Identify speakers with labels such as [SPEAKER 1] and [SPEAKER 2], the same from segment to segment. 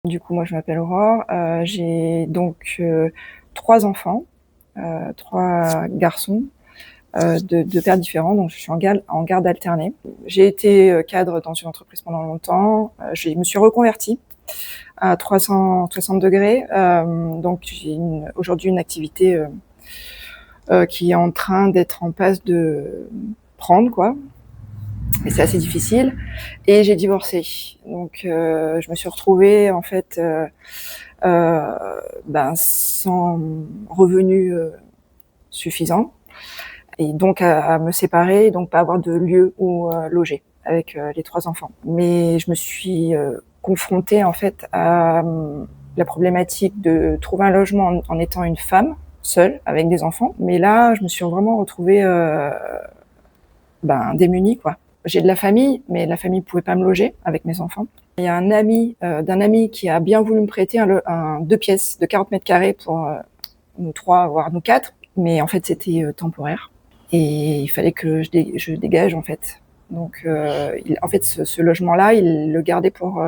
[SPEAKER 1] Du coup, moi, je m'appelle Aurore. J'ai donc 3 enfants, 3 garçons, de pères différents, donc je suis en garde alternée. J'ai été cadre dans une entreprise pendant longtemps. Je me suis reconvertie à 360 degrés. Donc j'ai aujourd'hui une activité qui est en train d'être en passe de prendre, quoi. Et c'est assez difficile. Et j'ai divorcé. Donc je me suis retrouvée en fait sans revenu suffisant, et donc à me séparer, et donc pas avoir de lieu où loger avec les 3 enfants. Mais je me suis confrontée en fait à la problématique de trouver un logement en étant une femme seule avec des enfants. Mais là, je me suis vraiment retrouvée démunie, quoi. J'ai de la famille, mais la famille pouvait pas me loger avec mes enfants. Il y a un ami d'un ami qui a bien voulu me prêter un 2 pièces de 40 mètres carrés pour nous 3, voire nous 4, mais en fait c'était temporaire, et il fallait que je dégage en fait. Donc en fait ce logement-là, il le gardait pour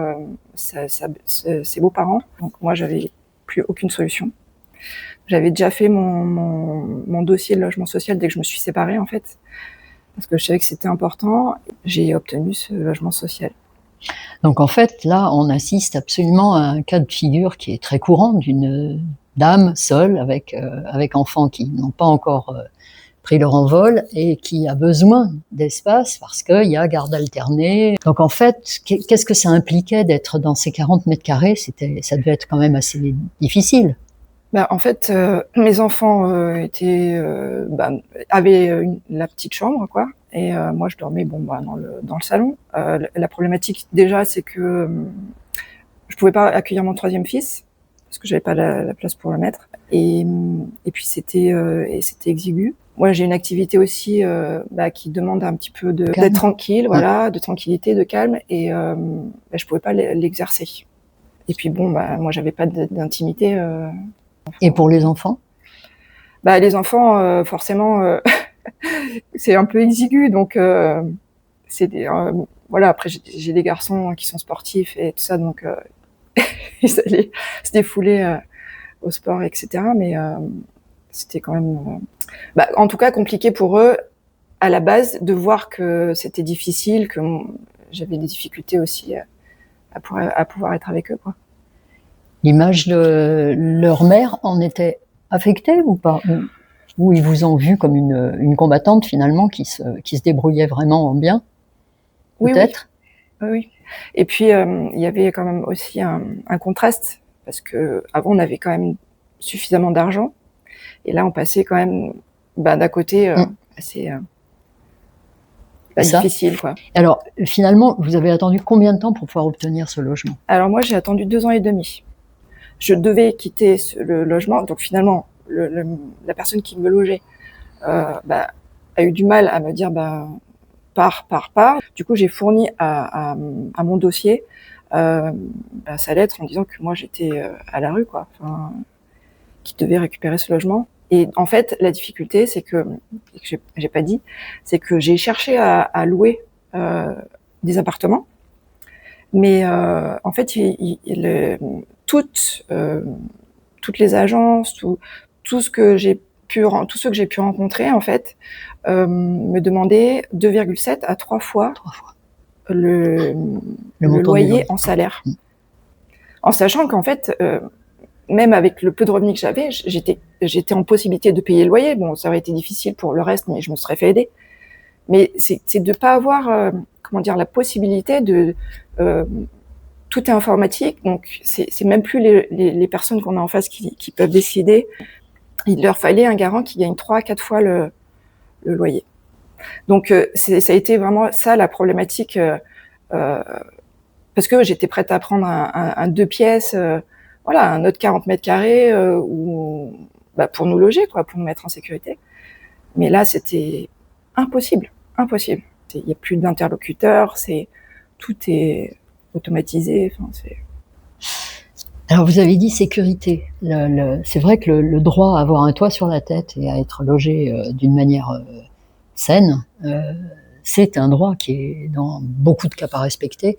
[SPEAKER 1] ses beaux-parents. Donc moi j'avais plus aucune solution. J'avais déjà fait mon dossier de logement social dès que je me suis séparée en fait, parce que je savais que c'était important. J'ai obtenu ce logement social.
[SPEAKER 2] Donc en fait, là, on assiste absolument à un cas de figure qui est très courant d'une dame seule avec enfants qui n'ont pas encore pris leur envol et qui a besoin d'espace parce qu'il y a garde alternée. Donc en fait, qu'est-ce que ça impliquait d'être dans ces 40 mètres carrés? Ça devait être quand même assez difficile.
[SPEAKER 1] En fait, mes enfants avaient la petite chambre, quoi, et moi je dormais dans le salon. La problématique déjà, c'est que je pouvais pas accueillir mon 3e fils parce que j'avais pas la place pour le mettre, et puis c'était exigu. Moi, j'ai une activité aussi qui demande un petit peu d'être tranquille, voilà, de tranquillité, de calme, et je pouvais pas l'exercer. Et puis moi j'avais pas d'intimité.
[SPEAKER 2] Et pour les enfants?
[SPEAKER 1] Les enfants, forcément, c'est un peu exigu, donc c'est des voilà. Après j'ai des garçons qui sont sportifs et tout ça, donc ils allaient se défouler au sport, et cetera. Mais c'était quand même en tout cas compliqué pour eux à la base de voir que c'était difficile, que j'avais des difficultés aussi à pouvoir être avec eux, quoi.
[SPEAKER 2] L'image de leur mère en était affectée ou pas? Ou ils vous ont vu comme une combattante finalement qui se débrouillait vraiment bien?
[SPEAKER 1] Oui,
[SPEAKER 2] Peut-être?
[SPEAKER 1] oui. Oui, oui. Et puis il y avait quand même aussi un contraste, parce qu'avant on avait quand même suffisamment d'argent, et là on passait quand même d'un côté assez difficile, quoi.
[SPEAKER 2] Alors finalement, vous avez attendu combien de temps pour pouvoir obtenir ce logement?
[SPEAKER 1] Alors moi j'ai attendu 2 ans et demi. Je devais quitter le logement, donc finalement la personne qui me logeait a eu du mal à me dire pars. Du coup j'ai fourni à mon dossier sa lettre en disant que moi j'étais à la rue, quoi, enfin, qui devait récupérer ce logement. Et en fait la difficulté, c'est que j'ai pas dit, c'est que j'ai cherché à louer des appartements, mais en fait toutes les agences, tout ce que j'ai tous ceux que j'ai pu rencontrer en fait me demandaient 2,7 à 3 fois le loyer en salaire. En sachant qu'en fait même avec le peu de revenus que j'avais, j'étais en possibilité de payer le loyer. Bon, ça aurait été difficile pour le reste, mais je me serais fait aider. Mais c'est de pas avoir la possibilité de tout est informatique, donc c'est même plus les personnes qu'on a en face qui peuvent décider. Il leur fallait un garant qui gagne 3 à 4 fois le loyer. Donc ça a été vraiment ça la problématique, parce que j'étais prête à prendre un 2 pièces, un autre 40 mètres carrés pour nous loger, quoi, pour nous mettre en sécurité. Mais là, c'était impossible. Il n'y a plus d'interlocuteurs, tout est automatisé. Enfin,
[SPEAKER 2] Alors vous avez dit sécurité. C'est vrai que le droit à avoir un toit sur la tête et à être logé d'une manière saine, c'est un droit qui est dans beaucoup de cas pas respecté.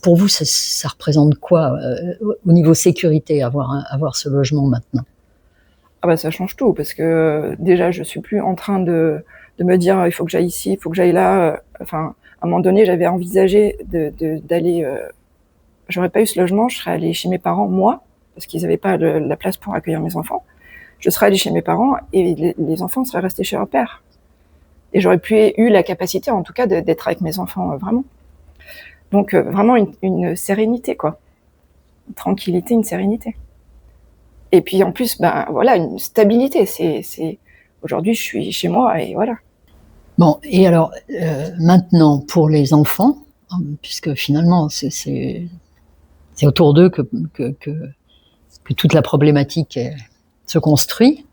[SPEAKER 2] pour vous, ça représente quoi au niveau sécurité, avoir ce logement maintenant?
[SPEAKER 1] Ah bah ça change tout, parce que déjà je suis plus en train de me dire il faut que j'aille ici, il faut que j'aille là. Enfin, à un moment donné, j'avais envisagé d'aller. J'aurais pas eu ce logement, je serais allée chez mes parents, moi, parce qu'ils n'avaient pas la place pour accueillir mes enfants. Je serais allée chez mes parents et les enfants seraient restés chez leur père. Et j'aurais eu la capacité, en tout cas, d'être avec mes enfants, vraiment. Donc vraiment une sérénité, quoi. Une tranquillité, une sérénité. Et puis en plus, ben voilà, une stabilité. Aujourd'hui, je suis chez moi et voilà.
[SPEAKER 2] Bon, et alors maintenant pour les enfants, puisque finalement c'est autour d'eux que toute la problématique se construit.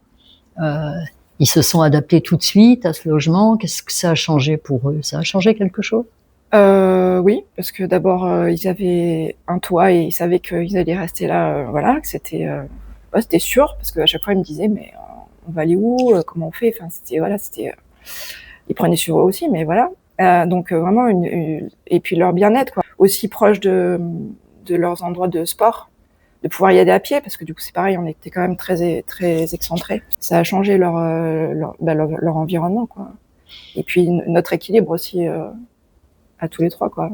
[SPEAKER 2] Ils se sont adaptés tout de suite à ce logement. Qu'est-ce que ça a changé pour eux? Ça a changé quelque chose?
[SPEAKER 1] Oui, parce que d'abord, ils avaient un toit et ils savaient qu'ils allaient rester là, voilà, que c'était sûr, parce qu'à chaque fois, ils me disaient: «Mais on va aller où? Comment on fait?» Enfin, ils prenaient sur eux aussi, mais voilà. Donc vraiment et puis leur bien-être, quoi. Aussi proche de leurs endroits de sport, de pouvoir y aller à pied, parce que du coup, c'est pareil, on était quand même très excentrés. Ça a changé leur environnement, quoi. Et puis notre équilibre aussi, à tous les 3, quoi.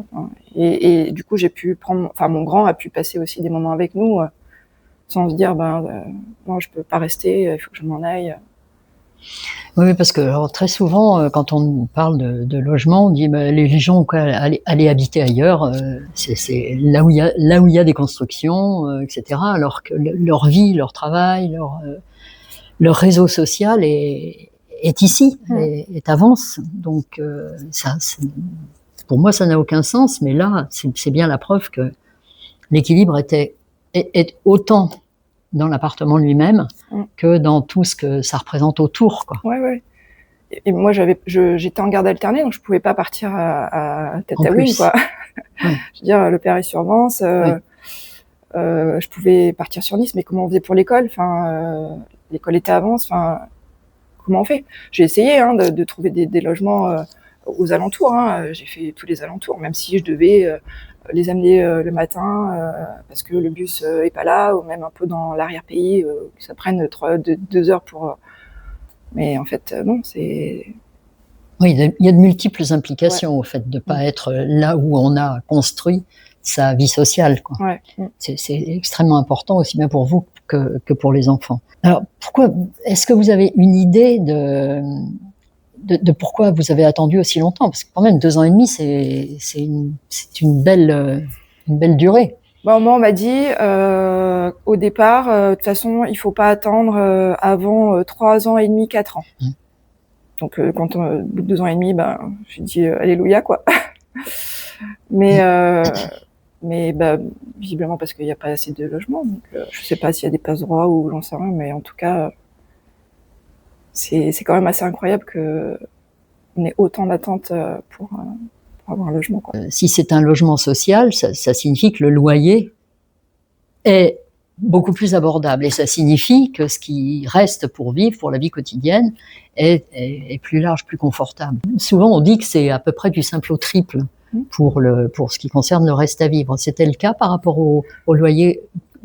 [SPEAKER 1] Et du coup, j'ai pu mon grand a pu passer aussi des moments avec nous, sans se dire: «Non, je peux pas rester, il faut que je m'en aille».
[SPEAKER 2] Oui, parce que alors, très souvent, quand on parle de logement, on dit bah, les gens ont qu'à aller habiter ailleurs, c'est là où il y a des constructions, etc. Alors que leur vie, leur travail, leur réseau social est ici, est à Vence. Donc ça, pour moi, ça n'a aucun sens. Mais là, c'est bien la preuve que l'équilibre est autant dans l'appartement lui-même que dans tout ce que ça représente autour, quoi.
[SPEAKER 1] Ouais. Et moi, j'étais en garde alternée, donc je pouvais pas partir à Tataouine, quoi.
[SPEAKER 2] Ouais.
[SPEAKER 1] Je veux dire, le père est sur Vence, je pouvais partir sur Nice, mais comment on faisait pour l'école? Enfin, l'école était à Vence, enfin, comment on fait? J'ai essayé de trouver des logements aux alentours, j'ai fait tous les alentours, même si je devais les amener le matin parce que le bus est pas là, ou même un peu dans l'arrière-pays, que ça prenne 2 heures pour. Mais en fait, non, c'est.
[SPEAKER 2] Oui, il y a de multiples implications au fait de ne pas être là où on a construit sa vie sociale, quoi.
[SPEAKER 1] Ouais.
[SPEAKER 2] C'est extrêmement important aussi bien pour vous que pour les enfants. Alors, est-ce que vous avez une idée de pourquoi vous avez attendu aussi longtemps? Parce que quand même, 2 ans et demi, c'est une belle durée.
[SPEAKER 1] Moi, on m'a dit au départ, de toute façon, il faut pas attendre avant 3 ans et demi, 4 ans. Donc, quand au bout de 2 ans et demi, j'ai dit alléluia, quoi. Mais visiblement parce qu'il n'y a pas assez de logements. Donc, je sais pas s'il y a des passe-droits ou j'en sais rien, mais en tout cas, c'est quand même assez incroyable qu'on ait autant d'attentes pour avoir un logement, quoi.
[SPEAKER 2] Si c'est un logement social, ça signifie que le loyer est beaucoup plus abordable. Et ça signifie que ce qui reste pour vivre, pour la vie quotidienne, est plus large, plus confortable. Souvent, on dit que c'est à peu près du simple au triple pour ce qui concerne le reste à vivre. C'était le cas par rapport au loyer?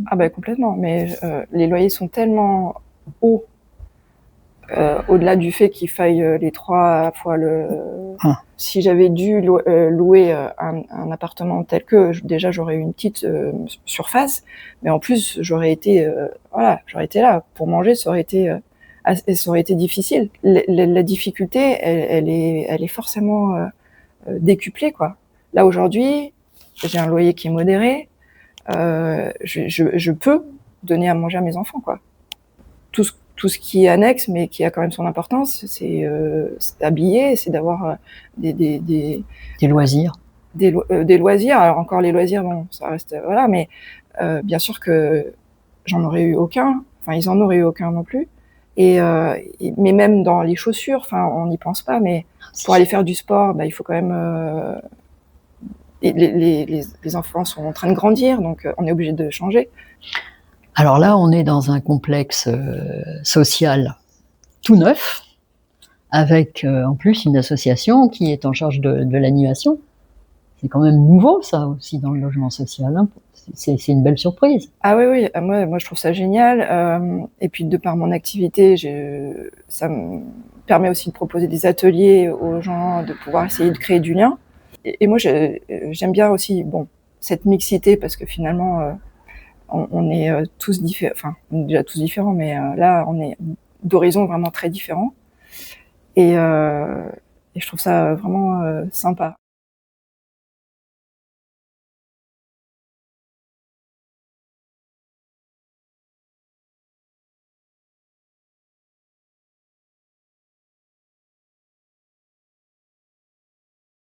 [SPEAKER 1] Ah ben complètement, mais les loyers sont tellement hauts, au-delà du fait qu'il faille les 3 fois le. Si j'avais dû louer un appartement tel que, déjà j'aurais eu une petite surface, mais en plus j'aurais été là pour manger, ça aurait été difficile. La difficulté, elle est forcément décuplée, quoi. Là aujourd'hui, j'ai un loyer qui est modéré, je peux donner à manger à mes enfants, quoi. Tout ce qui est annexe, mais qui a quand même son importance, c'est habiller, c'est d'avoir des
[SPEAKER 2] loisirs.
[SPEAKER 1] Des loisirs. Alors encore les loisirs, bon, ça reste voilà, mais bien sûr que j'en aurais eu aucun. Enfin, ils en auraient eu aucun non plus. Mais même dans les chaussures, enfin, on n'y pense pas, mais pour aller faire du sport, il faut quand même. Les enfants sont en train de grandir, donc on est obligé de changer.
[SPEAKER 2] Alors là, on est dans un complexe social tout neuf, avec en plus une association qui est en charge de l'animation. C'est quand même nouveau, ça aussi, dans le logement social, hein. C'est une belle surprise.
[SPEAKER 1] Ah oui, oui, moi je trouve ça génial. Et puis de par mon activité, ça me permet aussi de proposer des ateliers aux gens, de pouvoir essayer de créer du lien. Et moi j'aime bien aussi, bon, cette mixité parce que finalement, on est tous différents, enfin, on est déjà tous différents, mais là on est d'horizons vraiment très différents. Et je trouve ça vraiment sympa.